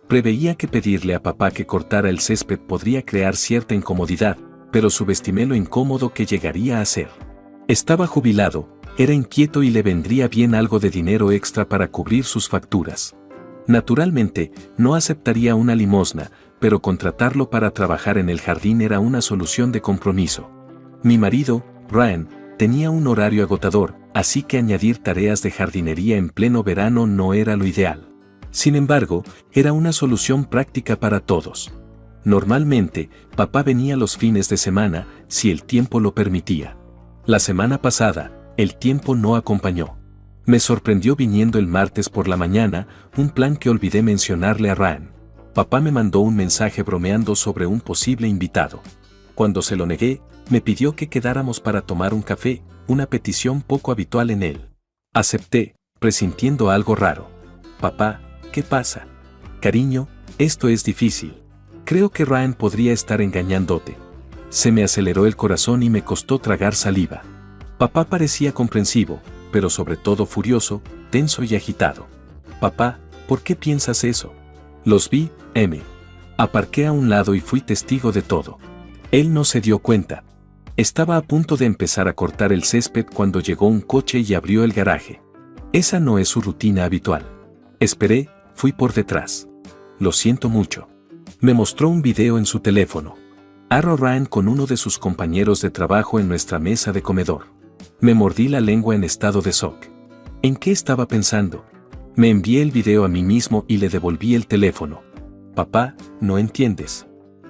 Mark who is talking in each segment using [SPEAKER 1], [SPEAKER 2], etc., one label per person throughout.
[SPEAKER 1] Preveía que pedirle a papá que cortara el césped podría crear cierta incomodidad, pero subestimé lo incómodo que llegaría a ser. Estaba jubilado, era inquieto y le vendría bien algo de dinero extra para cubrir sus facturas. Naturalmente, no aceptaría una limosna, pero contratarlo para trabajar en el jardín era una solución de compromiso. Mi marido, Ryan, tenía un horario agotador, así que añadir tareas de jardinería en pleno verano no era lo ideal. Sin embargo, era una solución práctica para todos. Normalmente, papá venía los fines de semana, si el tiempo lo permitía. La semana pasada, el tiempo no acompañó. Me sorprendió viniendo el martes por la mañana, un plan que olvidé mencionarle a Ryan. Papá me mandó un mensaje bromeando sobre un posible invitado. Cuando se lo negué, me pidió que quedáramos para tomar un café, una petición poco habitual en él. Acepté, presintiendo algo raro. Papá, ¿qué pasa? Cariño, esto es difícil. Creo que Ryan podría estar engañándote. Se me aceleró el corazón y me costó tragar saliva. Papá parecía comprensivo, pero sobre todo furioso, tenso y agitado. Papá, ¿por qué piensas eso? Los vi, M. Aparqué a un lado y fui testigo de todo. Él no se dio cuenta. Estaba a punto de empezar a cortar el césped cuando llegó un coche y abrió el garaje. Esa no es su rutina habitual. Esperé, fui por detrás. Lo siento mucho. Me mostró un video en su teléfono. Ryan con uno de sus compañeros de trabajo en nuestra mesa de comedor. Me mordí la lengua en estado de shock. ¿En qué estaba pensando? Me envié el video a mí mismo y le devolví el teléfono. Papá, no entiendes.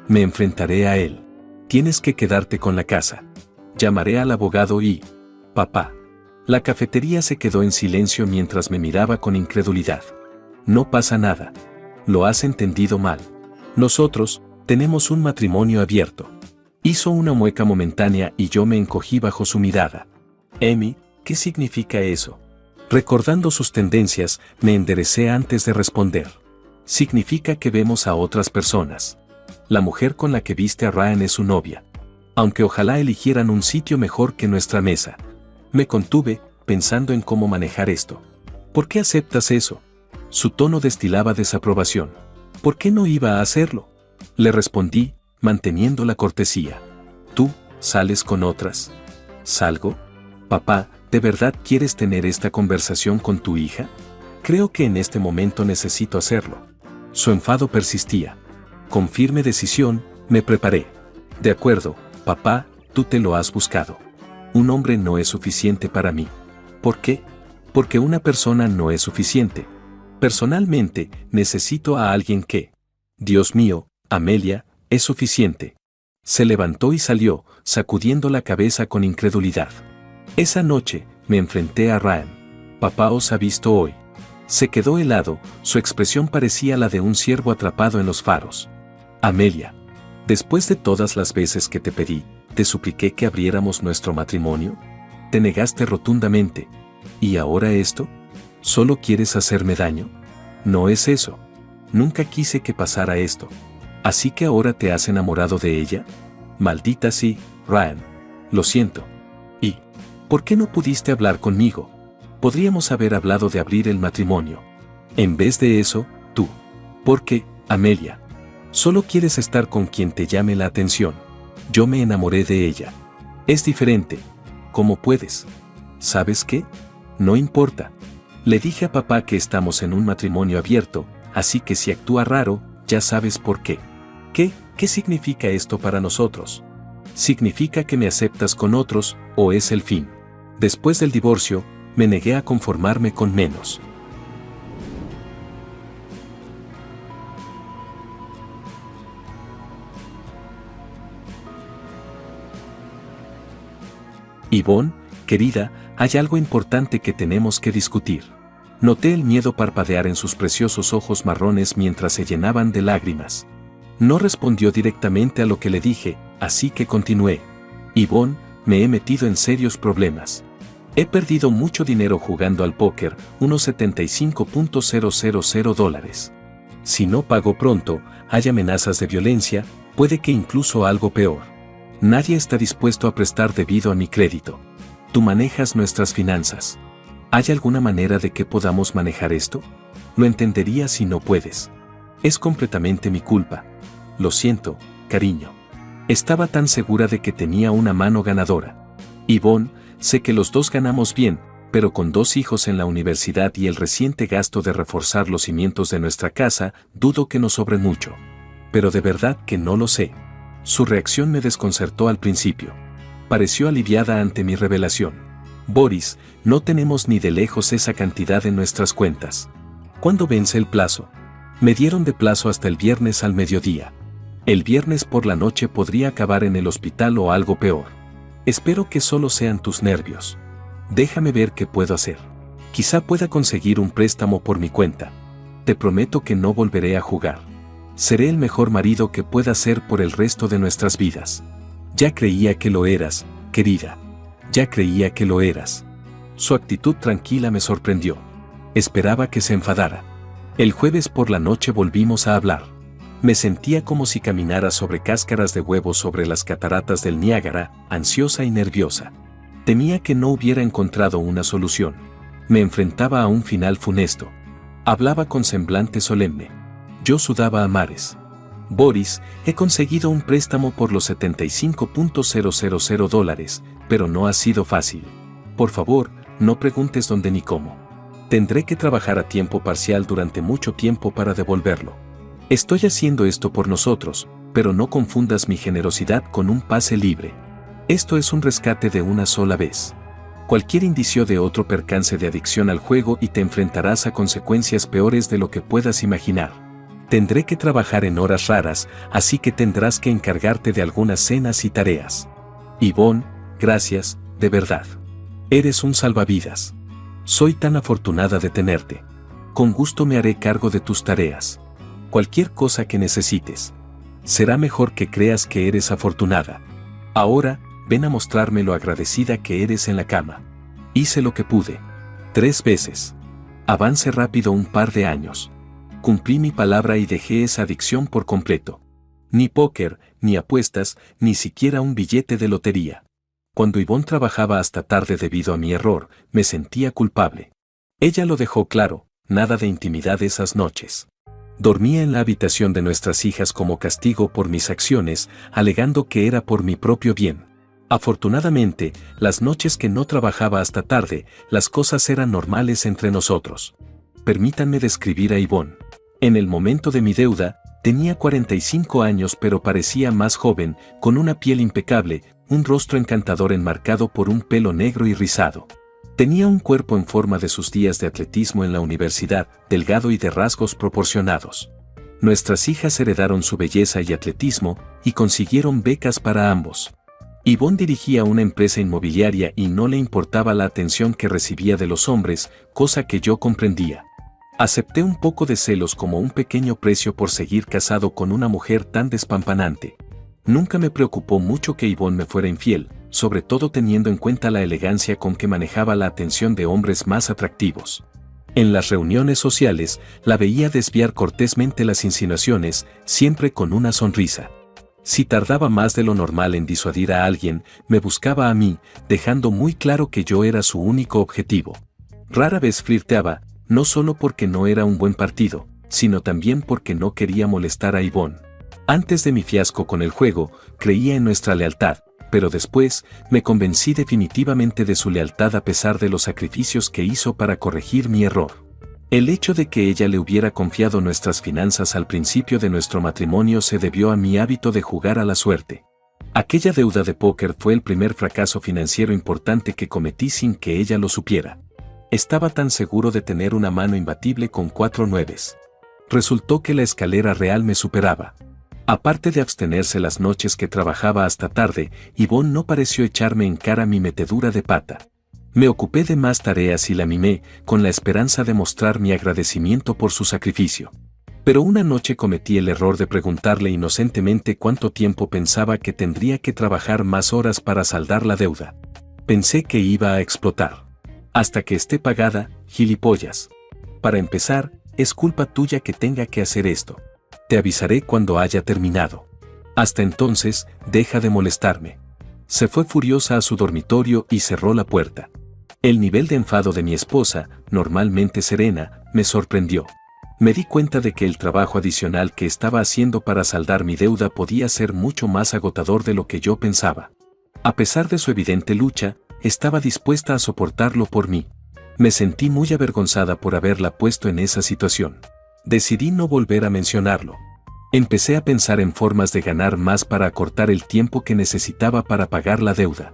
[SPEAKER 1] Me enfrentaré a él. Tienes que quedarte con la casa. Llamaré al abogado y... Papá. La cafetería se quedó en silencio mientras me miraba con incredulidad. No pasa nada. Lo has entendido mal. Nosotros tenemos un matrimonio abierto. Hizo una mueca momentánea y yo me encogí bajo su mirada. Amy, ¿qué significa eso? Recordando sus tendencias, me enderecé antes de responder. Significa que vemos a otras personas. La mujer con la que viste a Ryan es su novia. Aunque ojalá eligieran un sitio mejor que nuestra mesa. Me contuve, pensando en cómo manejar esto. ¿Por qué aceptas eso? Su tono destilaba desaprobación. ¿Por qué no iba a hacerlo? Le respondí, manteniendo la cortesía. ¿Tú, sales con otras? ¿Salgo? Papá, ¿de verdad quieres tener esta conversación con tu hija? Creo que en este momento necesito hacerlo. Su enfado persistía. Con firme decisión, me preparé. De acuerdo, papá, tú te lo has buscado. Un hombre no es suficiente para mí. ¿Por qué? Porque una persona no es suficiente. Personalmente, necesito a alguien que... Dios mío, Amelia, es suficiente. Se levantó y salió, sacudiendo la cabeza con incredulidad. Esa noche, me enfrenté a Ryan. Papá os ha visto hoy. Se quedó helado, su expresión parecía la de un ciervo atrapado en los faros. Amelia, después de todas las veces que te pedí, te supliqué que abriéramos nuestro matrimonio. Te negaste rotundamente. ¿Y ahora esto? ¿Solo quieres hacerme daño? No es eso. Nunca quise que pasara esto. ¿Así que ahora te has enamorado de ella? Maldita sí, Ryan. Lo siento. ¿Y por qué no pudiste hablar conmigo? Podríamos haber hablado de abrir el matrimonio. En vez de eso, tú. ¿Por qué, Amelia? Solo quieres estar con quien te llame la atención. Yo me enamoré de ella. Es diferente. ¿Cómo puedes? ¿Sabes qué? No importa. Le dije a papá que estamos en un matrimonio abierto, así que si actúa raro, ya sabes por qué. ¿Qué significa esto para nosotros? ¿Significa que me aceptas con otros, o es el fin? Después del divorcio, me negué a conformarme con menos. Yvonne, querida, hay algo importante que tenemos que discutir. Noté el miedo parpadear en sus preciosos ojos marrones mientras se llenaban de lágrimas. No respondió directamente a lo que le dije, así que continué. Yvonne, me he metido en serios problemas. He perdido mucho dinero jugando al póker, unos $75,000. Si no pago pronto, hay amenazas de violencia, puede que incluso algo peor. Nadie está dispuesto a prestar debido a mi crédito. Tú manejas nuestras finanzas. ¿Hay alguna manera de que podamos manejar esto? Lo entendería si no puedes. Es completamente mi culpa. Lo siento, cariño. Estaba tan segura de que tenía una mano ganadora. Yvonne, sé que los dos ganamos bien, pero con 2 hijos en la universidad y el reciente gasto de reforzar los cimientos de nuestra casa, dudo que nos sobre mucho. Pero de verdad que no lo sé. Su reacción me desconcertó al principio. Pareció aliviada ante mi revelación. Boris, no tenemos ni de lejos esa cantidad en nuestras cuentas. ¿Cuándo vence el plazo? Me dieron de plazo hasta el viernes al mediodía. El viernes por la noche podría acabar en el hospital o algo peor. Espero que solo sean tus nervios. Déjame ver qué puedo hacer. Quizá pueda conseguir un préstamo por mi cuenta. Te prometo que no volveré a jugar. Seré el mejor marido que pueda ser por el resto de nuestras vidas. Ya creía que lo eras, querida. Ya creía que lo eras. Su actitud tranquila me sorprendió. Esperaba que se enfadara. El jueves por la noche volvimos a hablar. Me sentía como si caminara sobre cáscaras de huevo sobre las cataratas del Niágara, ansiosa y nerviosa. Temía que no hubiera encontrado una solución. Me enfrentaba a un final funesto. Hablaba con semblante solemne. Yo sudaba a mares. Boris, he conseguido un préstamo por los $75,000, pero no ha sido fácil. Por favor, no preguntes dónde ni cómo. Tendré que trabajar a tiempo parcial durante mucho tiempo para devolverlo. Estoy haciendo esto por nosotros, pero no confundas mi generosidad con un pase libre. Esto es un rescate de una sola vez. Cualquier indicio de otro percance de adicción al juego y te enfrentarás a consecuencias peores de lo que puedas imaginar. Tendré que trabajar en horas raras, así que tendrás que encargarte de algunas cenas y tareas. Yvonne, gracias, de verdad. Eres un salvavidas. Soy tan afortunada de tenerte. Con gusto me haré cargo de tus tareas. Cualquier cosa que necesites. Será mejor que creas que eres afortunada. Ahora, ven a mostrarme lo agradecida que eres en la cama. Hice lo que pude. 3 veces. Avance rápido un par de años. Cumplí mi palabra y dejé esa adicción por completo. Ni póker, ni apuestas, ni siquiera un billete de lotería. Cuando Yvonne trabajaba hasta tarde debido a mi error, me sentía culpable. Ella lo dejó claro, nada de intimidad esas noches. Dormía en la habitación de nuestras hijas como castigo por mis acciones, alegando que era por mi propio bien. Afortunadamente, las noches que no trabajaba hasta tarde, las cosas eran normales entre nosotros. Permítanme describir a Yvonne. En el momento de mi deuda, tenía 45 años pero parecía más joven, con una piel impecable, un rostro encantador enmarcado por un pelo negro y rizado. Tenía un cuerpo en forma de sus días de atletismo en la universidad, delgado y de rasgos proporcionados. Nuestras hijas heredaron su belleza y atletismo, y consiguieron becas para ambos. Yvonne dirigía una empresa inmobiliaria y no le importaba la atención que recibía de los hombres, cosa que yo comprendía. Acepté un poco de celos como un pequeño precio por seguir casado con una mujer tan despampanante. Nunca me preocupó mucho que Yvonne me fuera infiel, sobre todo teniendo en cuenta la elegancia con que manejaba la atención de hombres más atractivos. En las reuniones sociales, la veía desviar cortésmente las insinuaciones, siempre con una sonrisa. Si tardaba más de lo normal en disuadir a alguien, me buscaba a mí, dejando muy claro que yo era su único objetivo. Rara vez flirteaba, no solo porque no era un buen partido, sino también porque no quería molestar a Yvonne. Antes de mi fiasco con el juego, creía en nuestra lealtad, pero después, me convencí definitivamente de su lealtad a pesar de los sacrificios que hizo para corregir mi error. El hecho de que ella le hubiera confiado nuestras finanzas al principio de nuestro matrimonio se debió a mi hábito de jugar a la suerte. Aquella deuda de póker fue el primer fracaso financiero importante que cometí sin que ella lo supiera. Estaba tan seguro de tener una mano imbatible con 4 nueves. Resultó que la escalera real me superaba. Aparte de abstenerse las noches que trabajaba hasta tarde, Yvonne no pareció echarme en cara mi metedura de pata. Me ocupé de más tareas y la mimé, con la esperanza de mostrar mi agradecimiento por su sacrificio. Pero una noche cometí el error de preguntarle inocentemente cuánto tiempo pensaba que tendría que trabajar más horas para saldar la deuda. Pensé que iba a explotar. Hasta que esté pagada, gilipollas. Para empezar, es culpa tuya que tenga que hacer esto. Te avisaré cuando haya terminado. Hasta entonces, deja de molestarme. Se fue furiosa a su dormitorio y cerró la puerta. El nivel de enfado de mi esposa, normalmente serena, me sorprendió. Me di cuenta de que el trabajo adicional que estaba haciendo para saldar mi deuda podía ser mucho más agotador de lo que yo pensaba. A pesar de su evidente lucha, estaba dispuesta a soportarlo por mí. Me sentí muy avergonzada por haberla puesto en esa situación. Decidí no volver a mencionarlo. Empecé a pensar en formas de ganar más para acortar el tiempo que necesitaba para pagar la deuda.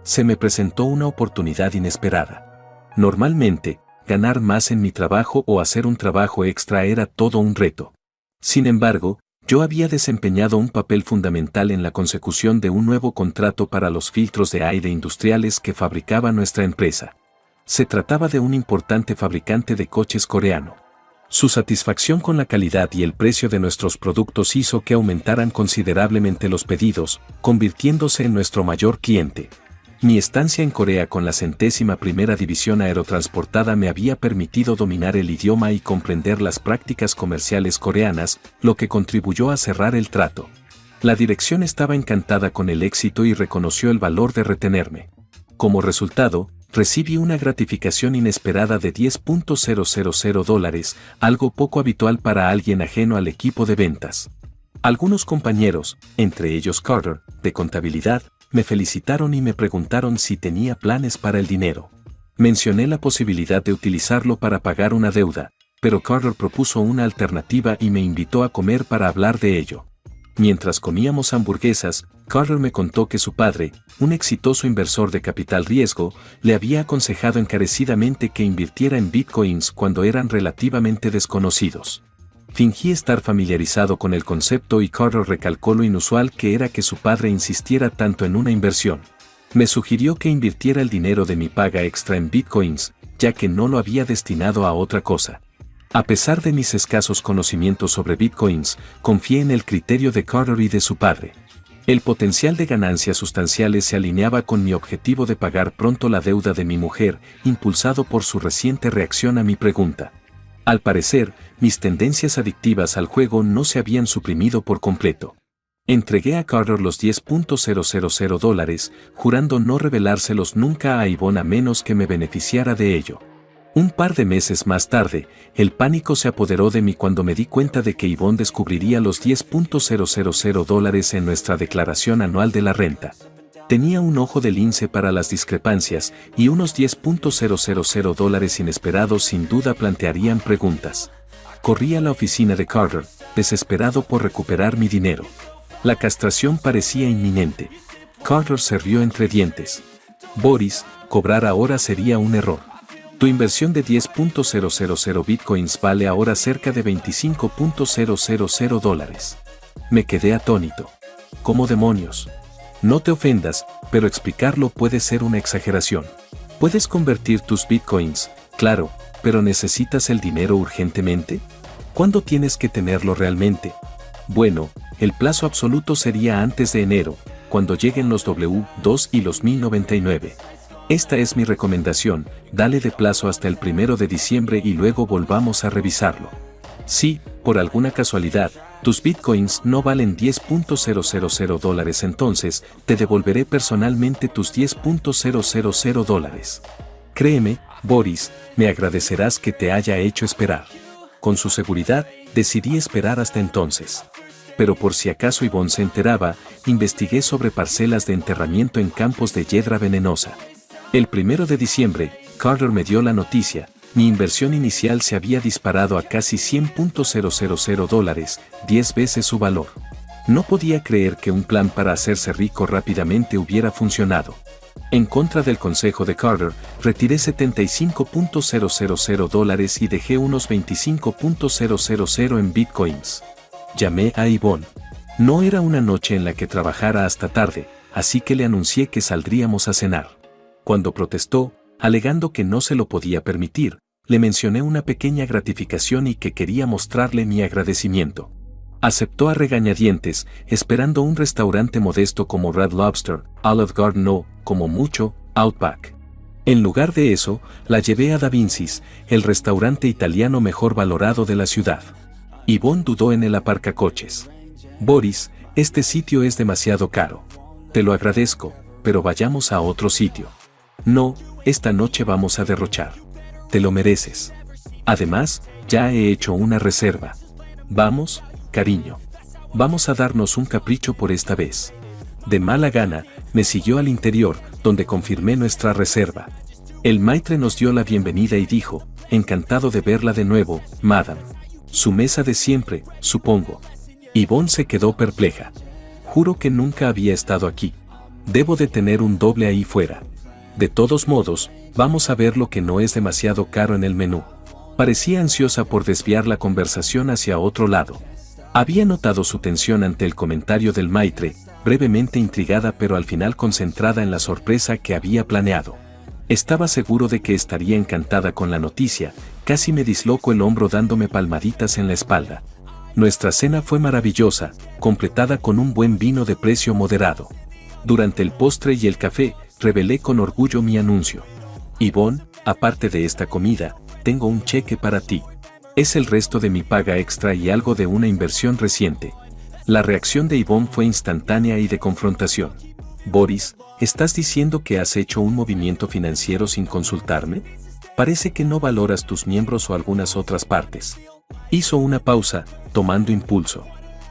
[SPEAKER 1] Se me presentó una oportunidad inesperada. Normalmente, ganar más en mi trabajo o hacer un trabajo extra era todo un reto. Sin embargo, yo había desempeñado un papel fundamental en la consecución de un nuevo contrato para los filtros de aire industriales que fabricaba nuestra empresa. Se trataba de un importante fabricante de coches coreano. Su satisfacción con la calidad y el precio de nuestros productos hizo que aumentaran considerablemente los pedidos, convirtiéndose en nuestro mayor cliente. Mi estancia en Corea con la 101ª División Aerotransportada me había permitido dominar el idioma y comprender las prácticas comerciales coreanas, lo que contribuyó a cerrar el trato. La dirección estaba encantada con el éxito y reconoció el valor de retenerme. Como resultado, recibí una gratificación inesperada de $10,000, algo poco habitual para alguien ajeno al equipo de ventas. Algunos compañeros, entre ellos Carter, de contabilidad, me felicitaron y me preguntaron si tenía planes para el dinero. Mencioné la posibilidad de utilizarlo para pagar una deuda, pero Carter propuso una alternativa y me invitó a comer para hablar de ello. Mientras comíamos hamburguesas, Carter me contó que su padre, un exitoso inversor de capital riesgo, le había aconsejado encarecidamente que invirtiera en bitcoins cuando eran relativamente desconocidos. Fingí estar familiarizado con el concepto y Carter recalcó lo inusual que era que su padre insistiera tanto en una inversión. Me sugirió que invirtiera el dinero de mi paga extra en bitcoins, ya que no lo había destinado a otra cosa. A pesar de mis escasos conocimientos sobre bitcoins, confié en el criterio de Carter y de su padre. El potencial de ganancias sustanciales se alineaba con mi objetivo de pagar pronto la deuda de mi mujer, impulsado por su reciente reacción a mi pregunta. Al parecer, mis tendencias adictivas al juego no se habían suprimido por completo. Entregué a Carter los $10,000, jurando no revelárselos nunca a Yvonne a menos que me beneficiara de ello. Un par de meses más tarde, el pánico se apoderó de mí cuando me di cuenta de que Yvonne descubriría los $10,000 en nuestra declaración anual de la renta. Tenía un ojo de lince para las discrepancias y unos $10,000 inesperados sin duda plantearían preguntas. Corrí a la oficina de Carter, desesperado por recuperar mi dinero. La castración parecía inminente. Carter se rió entre dientes. Boris, cobrar ahora sería un error. Tu inversión de 10,000 bitcoins vale ahora cerca de $25,000. Me quedé atónito. ¿Cómo demonios? No te ofendas, pero explicarlo puede ser una exageración. Puedes convertir tus bitcoins, claro, pero ¿necesitas el dinero urgentemente? ¿Cuándo tienes que tenerlo realmente? Bueno, el plazo absoluto sería antes de enero, cuando lleguen los W2 y los 1099. Esta es mi recomendación, dale de plazo hasta el 1 de diciembre y luego volvamos a revisarlo. Si, por alguna casualidad, tus bitcoins no valen $10,000, entonces te devolveré personalmente tus $10,000. Créeme, Boris, me agradecerás que te haya hecho esperar. Con su seguridad, decidí esperar hasta entonces. Pero por si acaso Yvonne se enteraba, investigué sobre parcelas de enterramiento en campos de hiedra venenosa. El 1 de diciembre, Carter me dio la noticia. Mi inversión inicial se había disparado a casi $100,000, 10 veces su valor. No podía creer que un plan para hacerse rico rápidamente hubiera funcionado. En contra del consejo de Carter, retiré $75,000 y dejé unos $25,000 en bitcoins. Llamé a Yvonne. No era una noche en la que trabajara hasta tarde, así que le anuncié que saldríamos a cenar. Cuando protestó, alegando que no se lo podía permitir, le mencioné una pequeña gratificación y que quería mostrarle mi agradecimiento. Aceptó a regañadientes, esperando un restaurante modesto como Red Lobster, Olive Garden o, como mucho, Outback. En lugar de eso, la llevé a Da Vinci's, el restaurante italiano mejor valorado de la ciudad. Yvonne dudó en el aparcacoches. Boris, este sitio es demasiado caro. Te lo agradezco, pero vayamos a otro sitio. No, esta noche vamos a derrochar. Te lo mereces. Además, Ya he hecho una reserva. Vamos, cariño. Vamos a darnos un capricho por esta vez. De mala gana, me siguió al interior, donde confirmé nuestra reserva. El maitre nos dio la bienvenida y dijo, encantado de verla de nuevo, madame. Su mesa de siempre, supongo. Yvonne se quedó perpleja. Juro que nunca había estado aquí. Debo de tener un doble ahí fuera. De todos modos, vamos a ver lo que no es demasiado caro en el menú. Parecía ansiosa por desviar la conversación hacia otro lado. Había notado su tensión ante el comentario del maitre, brevemente intrigada pero al final concentrada en la sorpresa que había planeado. Estaba seguro de que estaría encantada con la noticia, casi me dislocó el hombro dándome palmaditas en la espalda. Nuestra cena fue maravillosa, completada con un buen vino de precio moderado. Durante el postre y el café, revelé con orgullo mi anuncio. Yvonne, aparte de esta comida, tengo un cheque para ti. Es el resto de mi paga extra y algo de una inversión reciente. La reacción de Yvonne fue instantánea y de confrontación. Boris, ¿estás diciendo que has hecho un movimiento financiero sin consultarme? Parece que no valoras tus miembros o algunas otras partes. Hizo una pausa, tomando impulso.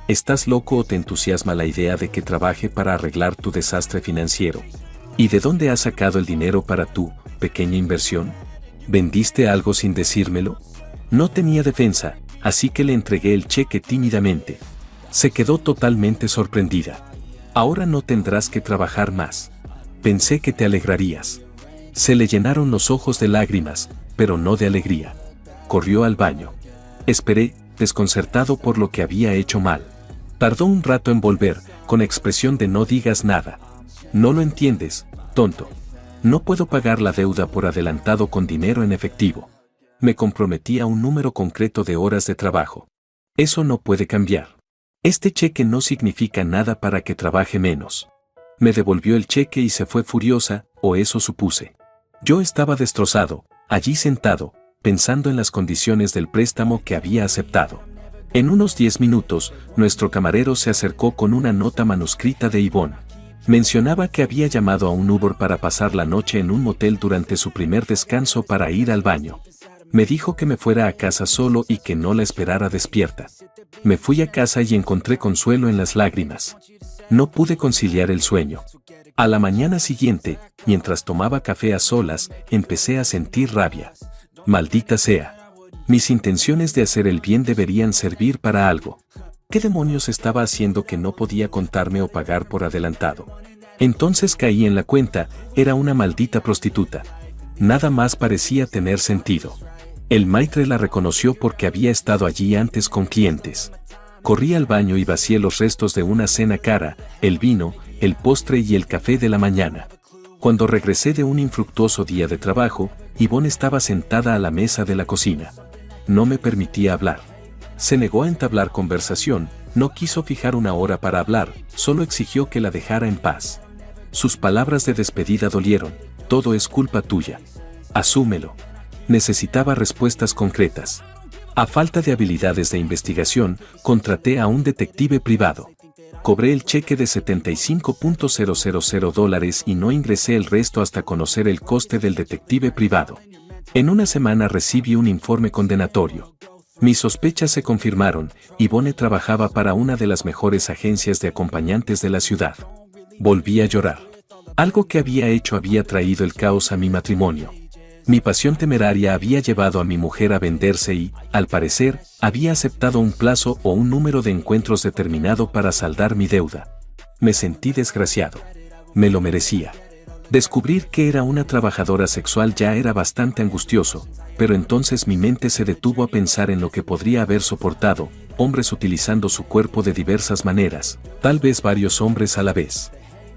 [SPEAKER 1] ¿Estás loco o te entusiasma la idea de que trabaje para arreglar tu desastre financiero? ¿Y de dónde has sacado el dinero para tu pequeña inversión? ¿Vendiste algo sin decírmelo? No tenía defensa, así que le entregué el cheque tímidamente. Se quedó totalmente sorprendida. Ahora no tendrás que trabajar más. Pensé que te alegrarías. Se le llenaron los ojos de lágrimas, pero no de alegría. Corrió al baño. Esperé, desconcertado por lo que había hecho mal. Tardó un rato en volver, con expresión de no digas nada. No lo entiendes, tonto. No puedo pagar la deuda por adelantado con dinero en efectivo. Me comprometí a un número concreto de horas de trabajo. Eso no puede cambiar. Este cheque no significa nada para que trabaje menos. Me devolvió el cheque y se fue furiosa, o eso supuse. Yo estaba destrozado, allí sentado, pensando en las condiciones del préstamo que había aceptado. En unos 10 minutos, nuestro camarero se acercó con una nota manuscrita de Yvonne. Mencionaba que había llamado a un Uber para pasar la noche en un motel durante su primer descanso para ir al baño. Me dijo que me fuera a casa solo y que no la esperara despierta. Me fui a casa y encontré consuelo en las lágrimas. No pude conciliar el sueño. A la mañana siguiente, mientras tomaba café a solas, empecé a sentir rabia. Maldita sea. Mis intenciones de hacer el bien deberían servir para algo. ¿Qué demonios estaba haciendo que no podía contarme o pagar por adelantado? Entonces caí en la cuenta, era una maldita prostituta. Nada más parecía tener sentido. El maitre la reconoció porque había estado allí antes con clientes. Corrí al baño y vacié los restos de una cena cara, el vino, el postre y el café de la mañana. Cuando regresé de un infructuoso día de trabajo, Yvonne estaba sentada a la mesa de la cocina. No me permitía hablar. Se negó a entablar conversación, no quiso fijar una hora para hablar, solo exigió que la dejara en paz. Sus palabras de despedida dolieron, todo es culpa tuya. Asúmelo. Necesitaba respuestas concretas. A falta de habilidades de investigación, contraté a un detective privado. Cobré el cheque de $75,000 y no ingresé el resto hasta conocer el coste del detective privado. En una semana recibí un informe condenatorio. Mis sospechas se confirmaron, Yvonne trabajaba para una de las mejores agencias de acompañantes de la ciudad. Volví a llorar. Algo que había hecho había traído el caos a mi matrimonio. Mi pasión temeraria había llevado a mi mujer a venderse y, al parecer, había aceptado un plazo o un número de encuentros determinado para saldar mi deuda. Me sentí desgraciado. Me lo merecía. Descubrir que era una trabajadora sexual ya era bastante angustioso, pero entonces mi mente se detuvo a pensar en lo que podría haber soportado, hombres utilizando su cuerpo de diversas maneras, tal vez varios hombres a la vez.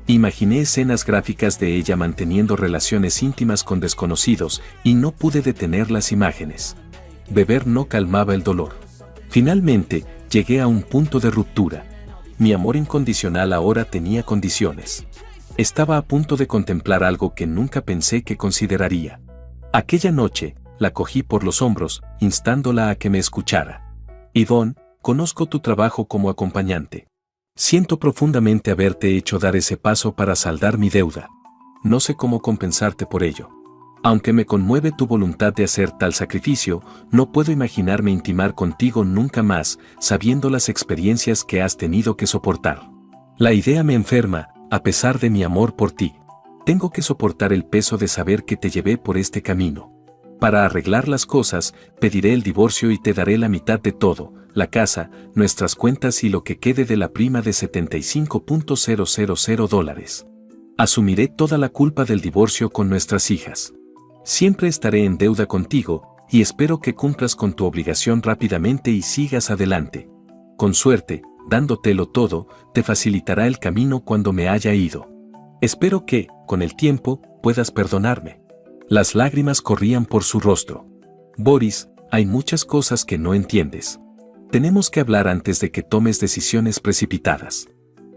[SPEAKER 1] Imaginé escenas gráficas de ella manteniendo relaciones íntimas con desconocidos y no pude detener las imágenes. Beber no calmaba el dolor. Finalmente, llegué a un punto de ruptura. Mi amor incondicional ahora tenía condiciones. Estaba a punto de contemplar algo que nunca pensé que consideraría. Aquella noche, la cogí por los hombros, instándola a que me escuchara. Yvonne, conozco tu trabajo como acompañante. Siento profundamente haberte hecho dar ese paso para saldar mi deuda. No sé cómo compensarte por ello. Aunque me conmueve tu voluntad de hacer tal sacrificio, no puedo imaginarme intimar contigo nunca más, sabiendo las experiencias que has tenido que soportar. La idea me enferma, a pesar de mi amor por ti. Tengo que soportar el peso de saber que te llevé por este camino. Para arreglar las cosas, pediré el divorcio y te daré la mitad de todo, la casa, nuestras cuentas y lo que quede de la prima de $75,000. Asumiré toda la culpa del divorcio con nuestras hijas. Siempre estaré en deuda contigo, y espero que cumplas con tu obligación rápidamente y sigas adelante. Con suerte, dándotelo todo, te facilitará el camino cuando me haya ido. Espero que, con el tiempo, puedas perdonarme. Las lágrimas corrían por su rostro. Boris, hay muchas cosas que no entiendes. Tenemos que hablar antes de que tomes decisiones precipitadas.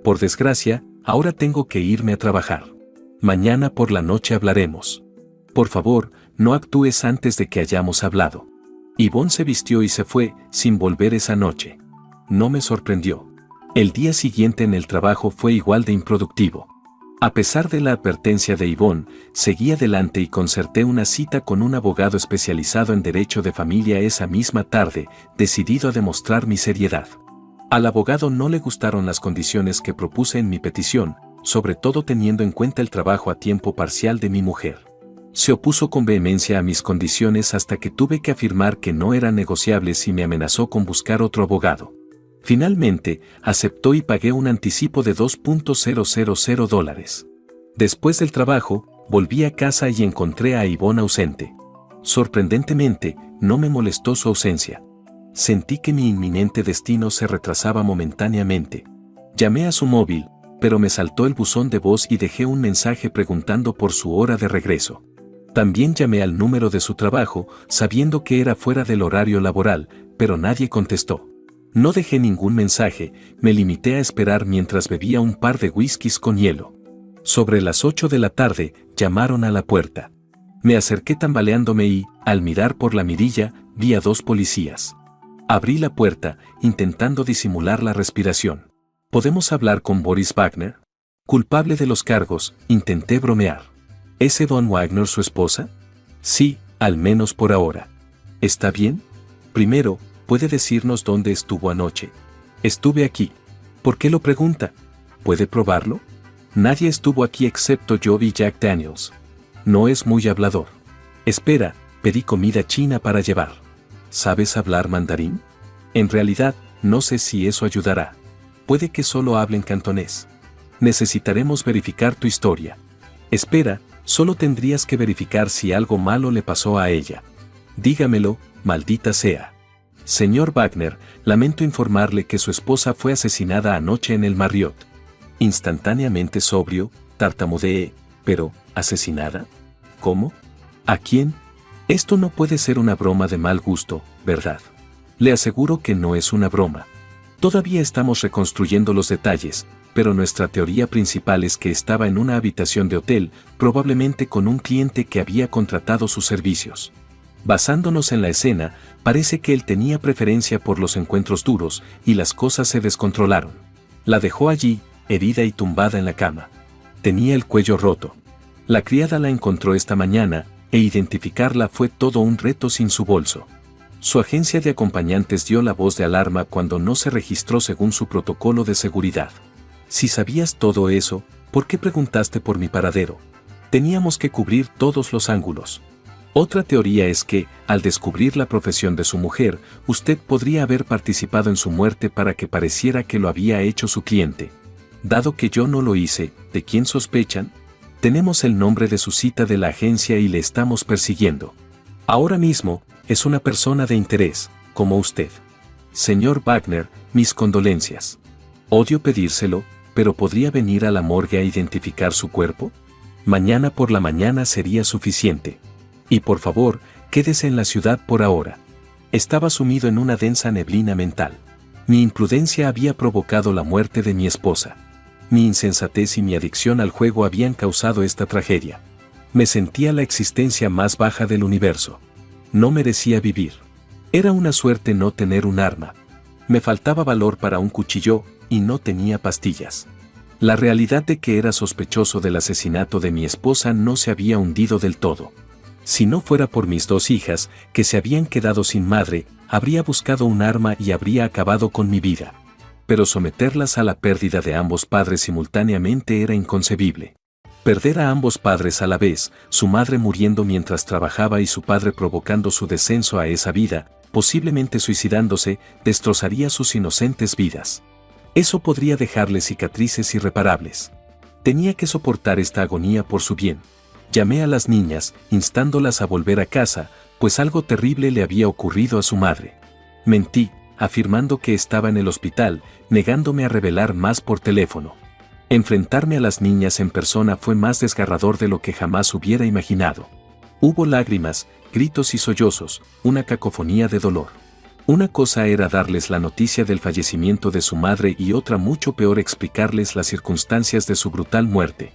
[SPEAKER 1] Por desgracia, ahora tengo que irme a trabajar. Mañana por la noche hablaremos. Por favor, no actúes antes de que hayamos hablado. Yvonne se vistió y se fue, sin volver esa noche. No me sorprendió. El día siguiente en el trabajo fue igual de improductivo. A pesar de la advertencia de Yvonne, seguí adelante y concerté una cita con un abogado especializado en derecho de familia esa misma tarde, decidido a demostrar mi seriedad. Al abogado no le gustaron las condiciones que propuse en mi petición, sobre todo teniendo en cuenta el trabajo a tiempo parcial de mi mujer. Se opuso con vehemencia a mis condiciones hasta que tuve que afirmar que no eran negociables y me amenazó con buscar otro abogado. Finalmente, aceptó y pagué un anticipo de $2,000. Después del trabajo, volví a casa y encontré a Yvonne ausente. Sorprendentemente, no me molestó su ausencia. Sentí que mi inminente destino se retrasaba momentáneamente. Llamé a su móvil, pero me saltó el buzón de voz y dejé un mensaje preguntando por su hora de regreso. También llamé al número de su trabajo, sabiendo que era fuera del horario laboral, pero nadie contestó. No dejé ningún mensaje, me limité a esperar mientras bebía un par de whiskies con hielo. Sobre las 8 de la tarde, llamaron a la puerta. Me acerqué tambaleándome y, al mirar por la mirilla, vi a 2 policías. Abrí la puerta, intentando disimular la respiración. ¿Podemos hablar con Boris Wagner? Culpable de los cargos, intenté bromear. ¿Es Yvonne Wagner su esposa? Sí, al menos por ahora. ¿Está bien? Primero, ¿puede decirnos dónde estuvo anoche? Estuve aquí. ¿Por qué lo pregunta? ¿Puede probarlo? Nadie estuvo aquí excepto yo y Jack Daniels. No es muy hablador. Espera, pedí comida china para llevar. ¿Sabes hablar mandarín? En realidad, no sé si eso ayudará. Puede que solo hablen cantonés. Necesitaremos verificar tu historia. Espera, solo tendrías que verificar si algo malo le pasó a ella. Dígamelo, maldita sea. Señor Wagner, lamento informarle que su esposa fue asesinada anoche en el Marriott. Instantáneamente sobrio, tartamudeé, pero, ¿asesinada? ¿Cómo? ¿A quién? Esto no puede ser una broma de mal gusto, ¿verdad? Le aseguro que no es una broma. Todavía estamos reconstruyendo los detalles, pero nuestra teoría principal es que estaba en una habitación de hotel, probablemente con un cliente que había contratado sus servicios. Basándonos en la escena, parece que él tenía preferencia por los encuentros duros, y las cosas se descontrolaron. La dejó allí, herida y tumbada en la cama. Tenía el cuello roto. La criada la encontró esta mañana, e identificarla fue todo un reto sin su bolso. Su agencia de acompañantes dio la voz de alarma cuando no se registró según su protocolo de seguridad. Si sabías todo eso, ¿por qué preguntaste por mi paradero? Teníamos que cubrir todos los ángulos. Otra teoría es que, al descubrir la profesión de su mujer, usted podría haber participado en su muerte para que pareciera que lo había hecho su cliente. Dado que yo no lo hice, ¿de quién sospechan? Tenemos el nombre de su cita de la agencia y le estamos persiguiendo. Ahora mismo, es una persona de interés, como usted. Señor Wagner, mis condolencias. Odio pedírselo, pero ¿podría venir a la morgue a identificar su cuerpo? Mañana por la mañana sería suficiente. Y por favor, quédese en la ciudad por ahora. Estaba sumido en una densa neblina mental. Mi imprudencia había provocado la muerte de mi esposa. Mi insensatez y mi adicción al juego habían causado esta tragedia. Me sentía la existencia más baja del universo. No merecía vivir. Era una suerte no tener un arma. Me faltaba valor para un cuchillo, y no tenía pastillas. La realidad de que era sospechoso del asesinato de mi esposa no se había hundido del todo. Si no fuera por mis 2 hijas, que se habían quedado sin madre, habría buscado un arma y habría acabado con mi vida. Pero someterlas a la pérdida de ambos padres simultáneamente era inconcebible. Perder a ambos padres a la vez, su madre muriendo mientras trabajaba y su padre provocando su descenso a esa vida, posiblemente suicidándose, destrozaría sus inocentes vidas. Eso podría dejarles cicatrices irreparables. Tenía que soportar esta agonía por su bien. Llamé a las niñas, instándolas a volver a casa, pues algo terrible le había ocurrido a su madre. Mentí, afirmando que estaba en el hospital, negándome a revelar más por teléfono. Enfrentarme a las niñas en persona fue más desgarrador de lo que jamás hubiera imaginado. Hubo lágrimas, gritos y sollozos, una cacofonía de dolor. Una cosa era darles la noticia del fallecimiento de su madre y otra mucho peor explicarles las circunstancias de su brutal muerte.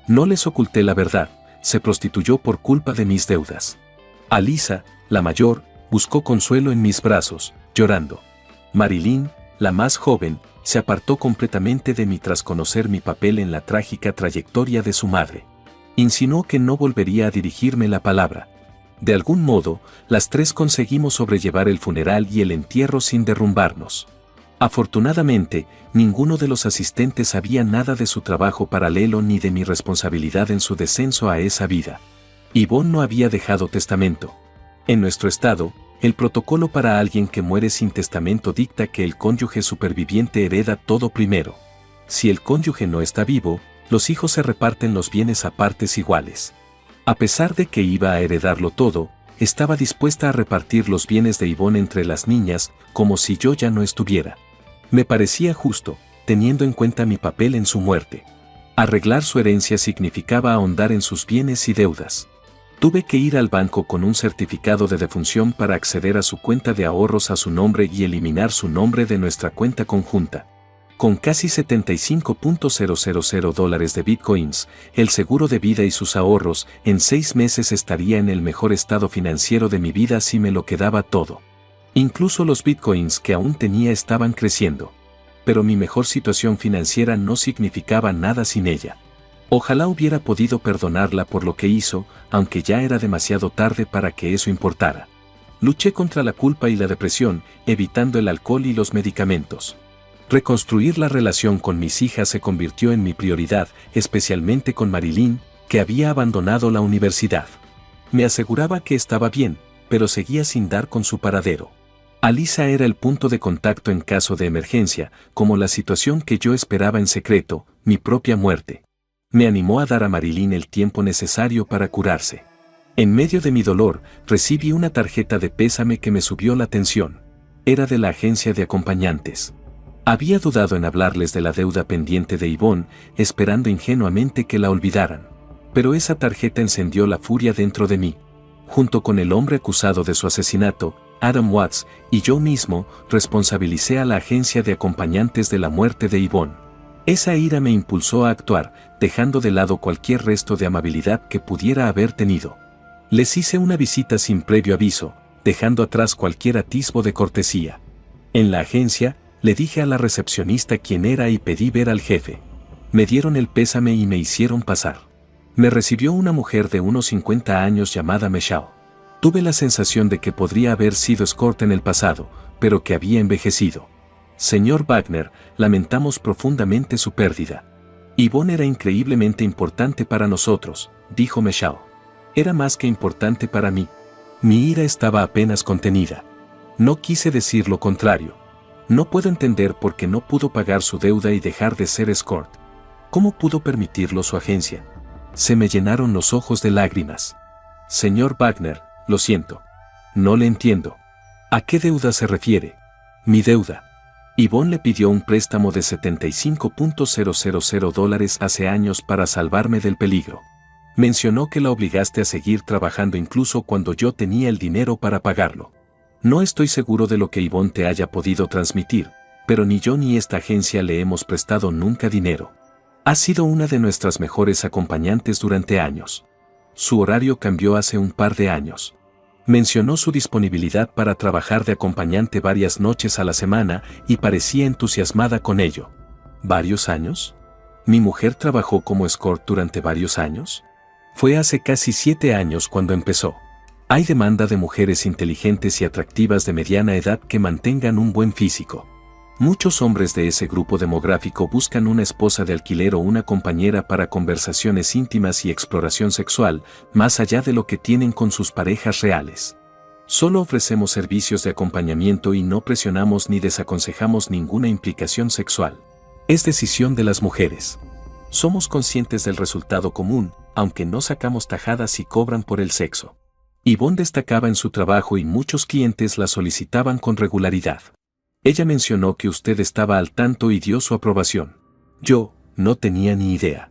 [SPEAKER 1] No les oculté la verdad, se prostituyó por culpa de mis deudas. Alisa, la mayor, buscó consuelo en mis brazos, llorando. Marilyn, la más joven, se apartó completamente de mí tras conocer mi papel en la trágica trayectoria de su madre. Insinuó que no volvería a dirigirme la palabra. De algún modo, las 3 conseguimos sobrellevar el funeral y el entierro sin derrumbarnos. Afortunadamente, ninguno de los asistentes sabía nada de su trabajo paralelo ni de mi responsabilidad en su descenso a esa vida. Yvonne no había dejado testamento. En nuestro estado, el protocolo para alguien que muere sin testamento dicta que el cónyuge superviviente hereda todo primero. Si el cónyuge no está vivo, los hijos se reparten los bienes a partes iguales. A pesar de que iba a heredarlo todo, estaba dispuesta a repartir los bienes de Yvonne entre las niñas, como si yo ya no estuviera. Me parecía justo, teniendo en cuenta mi papel en su muerte. Arreglar su herencia significaba ahondar en sus bienes y deudas. Tuve que ir al banco con un certificado de defunción para acceder a su cuenta de ahorros a su nombre y eliminar su nombre de nuestra cuenta conjunta. Con casi $75,000 de bitcoins, el seguro de vida y sus ahorros, en 6 meses estaría en el mejor estado financiero de mi vida si me lo quedaba todo. Incluso los bitcoins que aún tenía estaban creciendo. Pero mi mejor situación financiera no significaba nada sin ella. Ojalá hubiera podido perdonarla por lo que hizo, aunque ya era demasiado tarde para que eso importara. Luché contra la culpa y la depresión, evitando el alcohol y los medicamentos. Reconstruir la relación con mis hijas se convirtió en mi prioridad, especialmente con Marilyn, que había abandonado la universidad. Me aseguraba que estaba bien, pero seguía sin dar con su paradero. Alisa era el punto de contacto en caso de emergencia, como la situación que yo esperaba en secreto, mi propia muerte. Me animó a dar a Marilyn el tiempo necesario para curarse. En medio de mi dolor, recibí una tarjeta de pésame que me subió la tensión. Era de la agencia de acompañantes. Había dudado en hablarles de la deuda pendiente de Yvonne, esperando ingenuamente que la olvidaran. Pero esa tarjeta encendió la furia dentro de mí. Junto con el hombre acusado de su asesinato, Adam Watts, y yo mismo, responsabilicé a la agencia de acompañantes de la muerte de Yvonne. Esa ira me impulsó a actuar, dejando de lado cualquier resto de amabilidad que pudiera haber tenido. Les hice una visita sin previo aviso, dejando atrás cualquier atisbo de cortesía. En la agencia, le dije a la recepcionista quién era y pedí ver al jefe. Me dieron el pésame y me hicieron pasar. Me recibió una mujer de unos 50 años llamada Michelle. Tuve la sensación de que podría haber sido escort en el pasado, pero que había envejecido. Señor Wagner, lamentamos profundamente su pérdida. Yvonne era increíblemente importante para nosotros, dijo Michelle. Era más que importante para mí. Mi ira estaba apenas contenida. No quise decir lo contrario. No puedo entender por qué no pudo pagar su deuda y dejar de ser escort. ¿Cómo pudo permitirlo su agencia? Se me llenaron los ojos de lágrimas. Señor Wagner, lo siento. No le entiendo. ¿A qué deuda se refiere? Mi deuda. Yvonne le pidió un préstamo de $75,000 hace años para salvarme del peligro. Mencionó que la obligaste a seguir trabajando incluso cuando yo tenía el dinero para pagarlo. No estoy seguro de lo que Yvonne te haya podido transmitir, pero ni yo ni esta agencia le hemos prestado nunca dinero. Ha sido una de nuestras mejores acompañantes durante años. Su horario cambió hace un par de años. Mencionó su disponibilidad para trabajar de acompañante varias noches a la semana y parecía entusiasmada con ello. ¿Varios años? ¿Mi mujer trabajó como escort durante varios años? Fue hace casi 7 años cuando empezó. Hay demanda de mujeres inteligentes y atractivas de mediana edad que mantengan un buen físico. Muchos hombres de ese grupo demográfico buscan una esposa de alquiler o una compañera para conversaciones íntimas y exploración sexual, más allá de lo que tienen con sus parejas reales. Solo ofrecemos servicios de acompañamiento y no presionamos ni desaconsejamos ninguna implicación sexual. Es decisión de las mujeres. Somos conscientes del resultado común, aunque no sacamos tajadas si cobran por el sexo. Yvonne destacaba en su trabajo y muchos clientes la solicitaban con regularidad. Ella mencionó que usted estaba al tanto y dio su aprobación. Yo no tenía ni idea.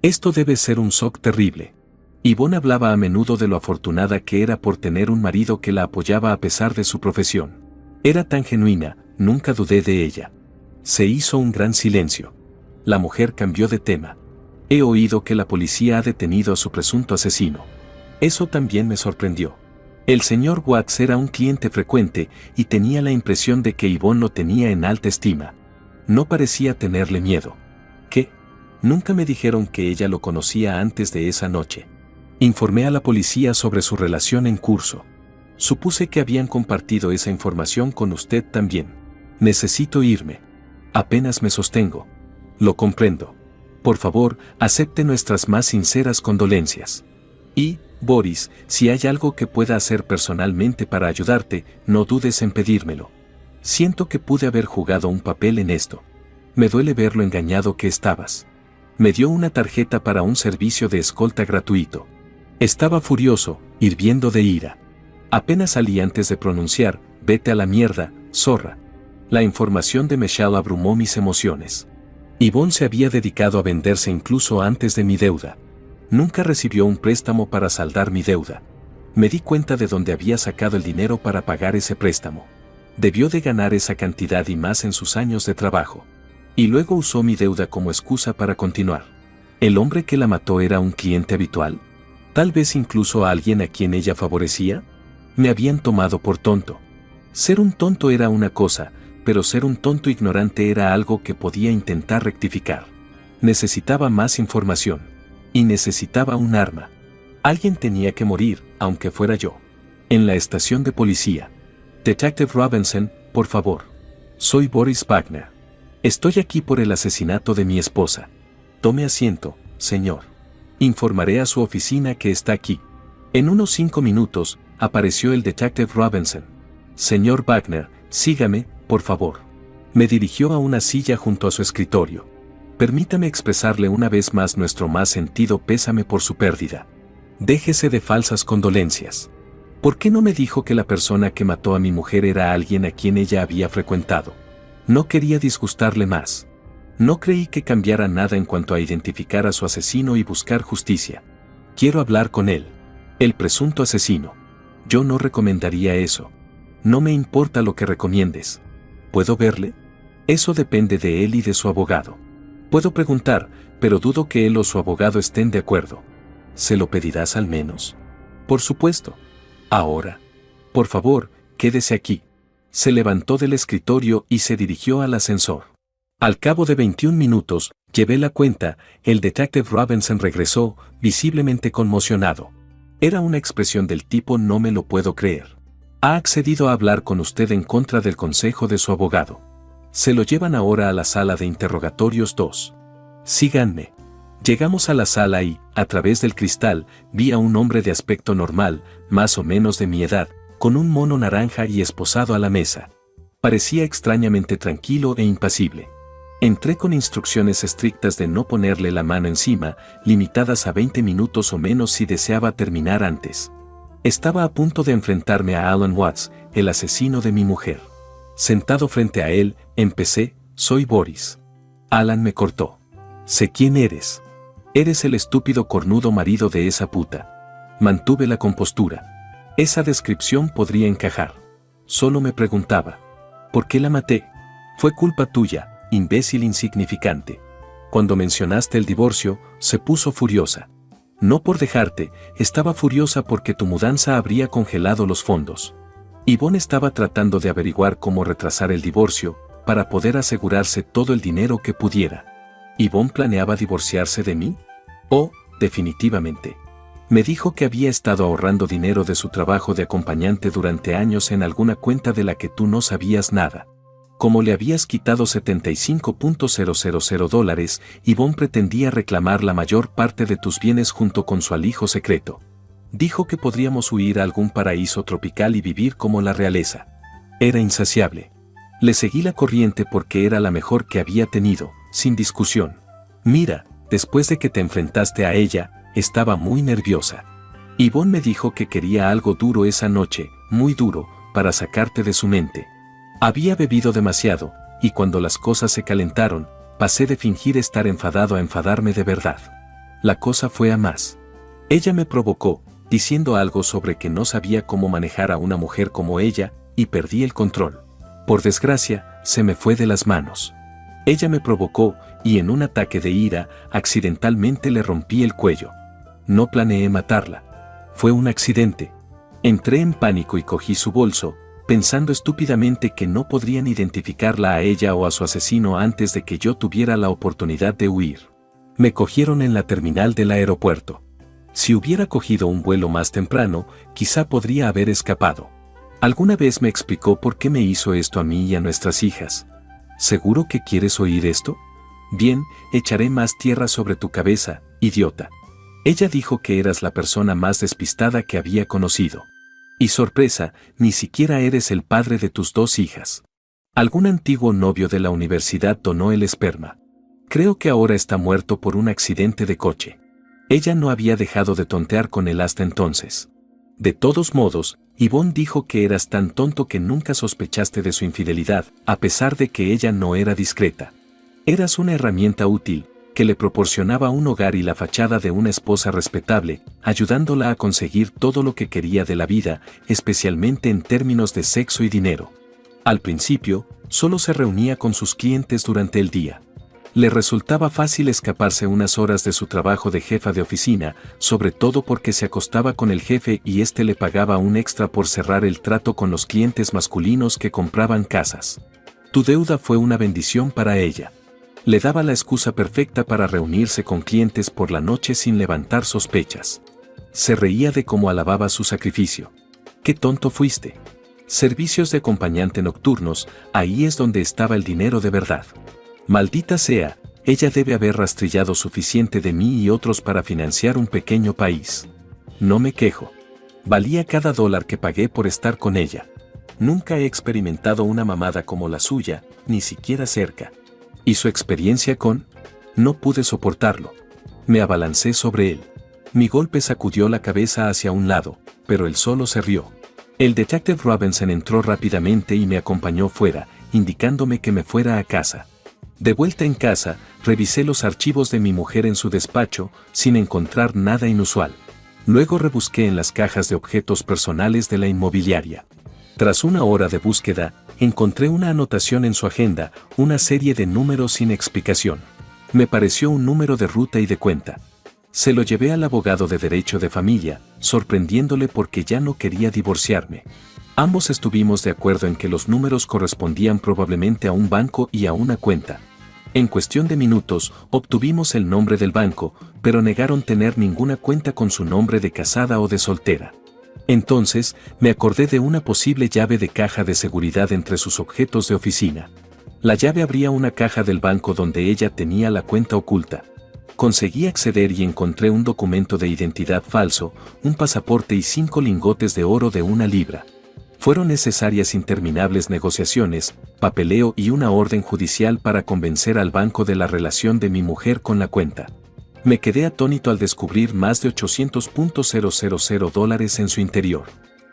[SPEAKER 1] Esto debe ser un shock terrible. Yvonne hablaba a menudo de lo afortunada que era por tener un marido que la apoyaba a pesar de su profesión. Era tan genuina, nunca dudé de ella. Se hizo un gran silencio. La mujer cambió de tema. He oído que la policía ha detenido a su presunto asesino. Eso también me sorprendió. El señor Watts era un cliente frecuente y tenía la impresión de que Yvonne lo tenía en alta estima. No parecía tenerle miedo. ¿Qué? Nunca me dijeron que ella lo conocía antes de esa noche. Informé a la policía sobre su relación en curso. Supuse que habían compartido esa información con usted también. Necesito irme. Apenas me sostengo. Lo comprendo. Por favor, acepte nuestras más sinceras condolencias. Y, Boris, si hay algo que pueda hacer personalmente para ayudarte, no dudes en pedírmelo. Siento que pude haber jugado un papel en esto. Me duele ver lo engañado que estabas. Me dio una tarjeta para un servicio de escolta gratuito. Estaba furioso, hirviendo de ira. Apenas salí antes de pronunciar, vete a la mierda, zorra. La información de Michelle abrumó mis emociones. Yvonne se había dedicado a venderse incluso antes de mi deuda. Nunca recibió un préstamo para saldar mi deuda. Me di cuenta de dónde había sacado el dinero para pagar ese préstamo. Debió de ganar esa cantidad y más en sus años de trabajo. Y luego usó mi deuda como excusa para continuar. ¿El hombre que la mató era un cliente habitual? ¿Tal vez incluso a alguien a quien ella favorecía? Me habían tomado por tonto. Ser un tonto era una cosa, pero ser un tonto ignorante era algo que podía intentar rectificar. Necesitaba más información. Y necesitaba un arma. Alguien tenía que morir, aunque fuera yo. En la estación de policía. Detective Robinson, por favor. Soy Boris Wagner. Estoy aquí por el asesinato de mi esposa. Tome asiento, señor. Informaré a su oficina que está aquí. En unos 5 minutos, apareció el Detective Robinson. Señor Wagner, sígame, por favor. Me dirigió a una silla junto a su escritorio. Permítame expresarle una vez más nuestro más sentido pésame por su pérdida. Déjese de falsas condolencias. ¿Por qué no me dijo que la persona que mató a mi mujer era alguien a quien ella había frecuentado? No quería disgustarle más. No creí que cambiara nada en cuanto a identificar a su asesino y buscar justicia. Quiero hablar con él. El presunto asesino. Yo no recomendaría eso. No me importa lo que recomiendes. ¿Puedo verle? Eso depende de él y de su abogado. Puedo preguntar, pero dudo que él o su abogado estén de acuerdo. ¿Se lo pedirás al menos? Por supuesto. Ahora. Por favor, quédese aquí. Se levantó del escritorio y se dirigió al ascensor. Al cabo de 21 minutos, llevé la cuenta, el Detective Robinson regresó, visiblemente conmocionado. Era una expresión del tipo no me lo puedo creer. Ha accedido a hablar con usted en contra del consejo de su abogado. Se lo llevan ahora a la sala de interrogatorios 2. Síganme. Llegamos a la sala y, a través del cristal, vi a un hombre de aspecto normal, más o menos de mi edad, con un mono naranja y esposado a la mesa. Parecía extrañamente tranquilo e impasible. Entré con instrucciones estrictas de no ponerle la mano encima, limitadas a 20 minutos o menos si deseaba terminar antes. Estaba a punto de enfrentarme a Alan Watts, el asesino de mi mujer. Sentado frente a él, empecé, soy Boris. Alan me cortó. Sé quién eres. Eres el estúpido cornudo marido de esa puta. Mantuve la compostura. Esa descripción podría encajar. Solo me preguntaba. ¿Por qué la maté? Fue culpa tuya, imbécil insignificante. Cuando mencionaste el divorcio, se puso furiosa. No por dejarte, estaba furiosa porque tu mudanza habría congelado los fondos. Yvonne estaba tratando de averiguar cómo retrasar el divorcio, para poder asegurarse todo el dinero que pudiera. ¿Yvonne planeaba divorciarse de mí? Oh, definitivamente. Me dijo que había estado ahorrando dinero de su trabajo de acompañante durante años en alguna cuenta de la que tú no sabías nada. Como le habías quitado $75,000, Yvonne pretendía reclamar la mayor parte de tus bienes junto con su alijo secreto. Dijo que podríamos huir a algún paraíso tropical y vivir como la realeza. Era insaciable. Le seguí la corriente porque era la mejor que había tenido, sin discusión. Mira, después de que te enfrentaste a ella, estaba muy nerviosa. Yvonne me dijo que quería algo duro esa noche, muy duro, para sacarte de su mente. Había bebido demasiado, y cuando las cosas se calentaron, pasé de fingir estar enfadado a enfadarme de verdad. La cosa fue a más. Ella me provocó, diciendo algo sobre que no sabía cómo manejar a una mujer como ella, y perdí el control. Por desgracia, se me fue de las manos. Ella me provocó, y en un ataque de ira, accidentalmente le rompí el cuello. No planeé matarla. Fue un accidente. Entré en pánico y cogí su bolso, pensando estúpidamente que no podrían identificarla a ella o a su asesino antes de que yo tuviera la oportunidad de huir. Me cogieron en la terminal del aeropuerto. Si hubiera cogido un vuelo más temprano, quizá podría haber escapado. Alguna vez me explicó por qué me hizo esto a mí y a nuestras hijas. ¿Seguro que quieres oír esto? Bien, echaré más tierra sobre tu cabeza, idiota. Ella dijo que eras la persona más despistada que había conocido. Y sorpresa, ni siquiera eres el padre de tus 2 hijas. Algún antiguo novio de la universidad donó el esperma. Creo que ahora está muerto por un accidente de coche. Ella no había dejado de tontear con él hasta entonces. De todos modos, Yvonne dijo que eras tan tonto que nunca sospechaste de su infidelidad, a pesar de que ella no era discreta. Eras una herramienta útil, que le proporcionaba un hogar y la fachada de una esposa respetable, ayudándola a conseguir todo lo que quería de la vida, especialmente en términos de sexo y dinero. Al principio, solo se reunía con sus clientes durante el día. Le resultaba fácil escaparse unas horas de su trabajo de jefa de oficina, sobre todo porque se acostaba con el jefe y éste le pagaba un extra por cerrar el trato con los clientes masculinos que compraban casas. Tu deuda fue una bendición para ella. Le daba la excusa perfecta para reunirse con clientes por la noche sin levantar sospechas. Se reía de cómo alababa su sacrificio. ¡Qué tonto fuiste! Servicios de acompañante nocturnos, ahí es donde estaba el dinero de verdad. Maldita sea, ella debe haber rastrillado suficiente de mí y otros para financiar un pequeño país. No me quejo. Valía cada dólar que pagué por estar con ella. Nunca he experimentado una mamada como la suya, ni siquiera cerca. ¿Y su experiencia con? No pude soportarlo. Me abalancé sobre él. Mi golpe sacudió la cabeza hacia un lado, pero él solo se rió. El detective Robinson entró rápidamente y me acompañó fuera, indicándome que me fuera a casa. De vuelta en casa, revisé los archivos de mi mujer en su despacho, sin encontrar nada inusual. Luego rebusqué en las cajas de objetos personales de la inmobiliaria. Tras una hora de búsqueda, encontré una anotación en su agenda, una serie de números sin explicación. Me pareció un número de ruta y de cuenta. Se lo llevé al abogado de derecho de familia, sorprendiéndole porque ya no quería divorciarme. Ambos estuvimos de acuerdo en que los números correspondían probablemente a un banco y a una cuenta. En cuestión de minutos, obtuvimos el nombre del banco, pero negaron tener ninguna cuenta con su nombre de casada o de soltera. Entonces, me acordé de una posible llave de caja de seguridad entre sus objetos de oficina. La llave abría una caja del banco donde ella tenía la cuenta oculta. Conseguí acceder y encontré un documento de identidad falso, un pasaporte y 5 lingotes de oro de 1 libra. Fueron necesarias interminables negociaciones, papeleo y una orden judicial para convencer al banco de la relación de mi mujer con la cuenta. Me quedé atónito al descubrir más de $800,000 en su interior.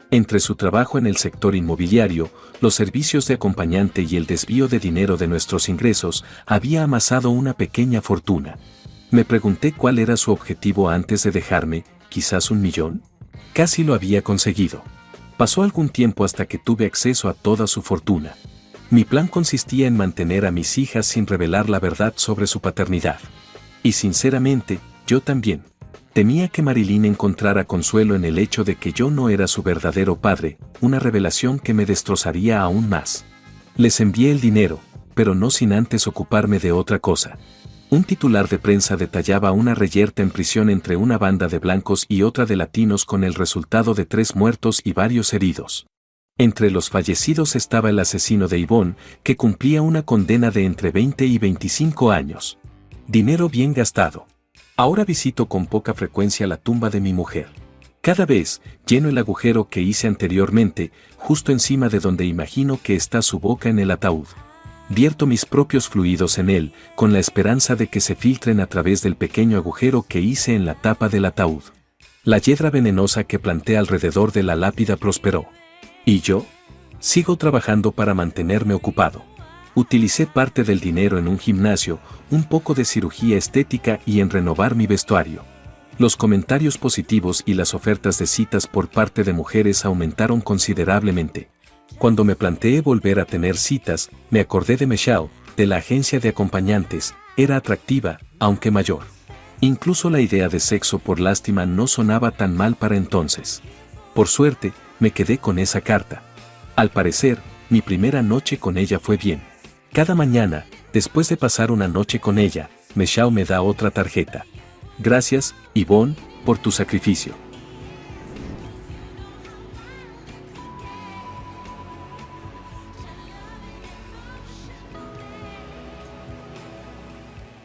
[SPEAKER 1] Entre su trabajo en el sector inmobiliario, los servicios de acompañante y el desvío de dinero de nuestros ingresos, había amasado una pequeña fortuna. Me pregunté cuál era su objetivo antes de dejarme, quizás $1 millón. Casi lo había conseguido. Pasó algún tiempo hasta que tuve acceso a toda su fortuna. Mi plan consistía en mantener a mis hijas sin revelar la verdad sobre su paternidad. Y sinceramente, yo también. Temía que Marilyn encontrara consuelo en el hecho de que yo no era su verdadero padre, una revelación que me destrozaría aún más. Les envié el dinero, pero no sin antes ocuparme de otra cosa. Un titular de prensa detallaba una reyerta en prisión entre una banda de blancos y otra de latinos con el resultado de 3 muertos y varios heridos. Entre los fallecidos estaba el asesino de Yvonne, que cumplía una condena de entre 20 y 25 años. Dinero bien gastado. Ahora visito con poca frecuencia la tumba de mi mujer. Cada vez, lleno el agujero que hice anteriormente, justo encima de donde imagino que está su boca en el ataúd. Vierto mis propios fluidos en él, con la esperanza de que se filtren a través del pequeño agujero que hice en la tapa del ataúd. La hiedra venenosa que planté alrededor de la lápida prosperó. ¿Y yo? Sigo trabajando para mantenerme ocupado. Utilicé parte del dinero en un gimnasio, un poco de cirugía estética y en renovar mi vestuario. Los comentarios positivos y las ofertas de citas por parte de mujeres aumentaron considerablemente. Cuando me planteé volver a tener citas, me acordé de Michelle, de la agencia de acompañantes. Era atractiva, aunque mayor. Incluso la idea de sexo por lástima no sonaba tan mal para entonces. Por suerte, me quedé con esa carta. Al parecer, mi primera noche con ella fue bien. Cada mañana, después de pasar una noche con ella, Michelle me da otra tarjeta. Gracias, Yvonne, por tu sacrificio.